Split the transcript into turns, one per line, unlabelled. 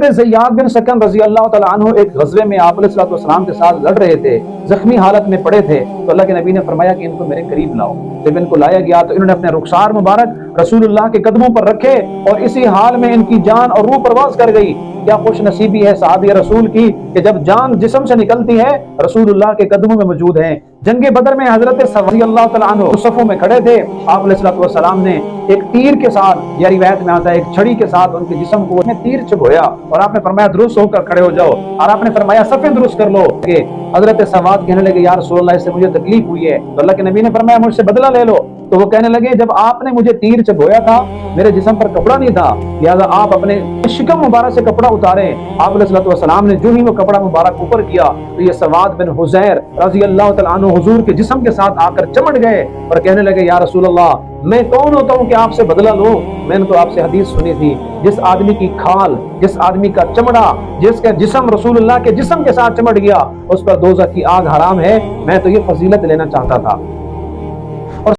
حضرت زیاد بن سکن رضی اللہ تعالیٰ عنہ ایک غزوے میں آپ علیہ السلام کے ساتھ لڑ رہے تھے، زخمی حالت میں پڑے تھے، تو اللہ کے نبی نے فرمایا کہ ان کو میرے قریب لاؤ۔ جب ان کو لایا گیا تو انہوں نے اپنے رخسار مبارک رسول اللہ کے قدموں پر رکھے اور اسی حال میں ان کی جان اور روح پرواز کر گئی۔ کیا خوش نصیبی ہے صحابی رسول کی کہ جب جان جسم سے نکلتی ہے رسول اللہ کے قدموں میں موجود ہیں۔ جنگ بدر میں حضرت رضی اللہ تعالیٰ عنہ صفوں میں کھڑے تھے، آپ علیہ السلام نے ایک تیر کے ساتھ، یا روایت میں آتا ہے ایک چھڑی کے ساتھ ان کے جسم کو تیر چبھویا اور آپ نے فرمایا درست ہو کر کھڑے ہو جاؤ، اور آپ نے فرمایا صفیں درست کر لو۔ کہ حضرت سواد کہنے لگے یا رسول اللہ اس سے مجھے تکلیف ہوئی ہے، تو اللہ کے نبی نے فرمایا مجھ سے بدلہ لے لو۔ تو وہ کہنے لگے جب آپ نے مجھے تیر چبھویا تھا میرے جسم پر کپڑا نہیں تھا، لہذا آپ اپنے شکم مبارک سے کپڑا اتارے۔ آپ علیہ السلام نے جو ہی وہ کپڑا مبارک اوپر کیا تو یہ سواد بن حزیر رضی اللہ تعالیٰ عنہ حضور کے جسم کے ساتھ آ کر چمٹ گئے اور کہنے لگے یا رسول اللہ میں کون ہوتا ہوں کہ آپ سے بدلہ لوں؟ میں نے تو آپ سے حدیث سنی تھی، جس آدمی کی کھال، جس آدمی کا چمڑا، جس کا جسم رسول اللہ کے جسم کے ساتھ چمٹ گیا اس پر دوزخ کی آگ حرام ہے، میں تو یہ فضیلت لینا چاہتا تھا۔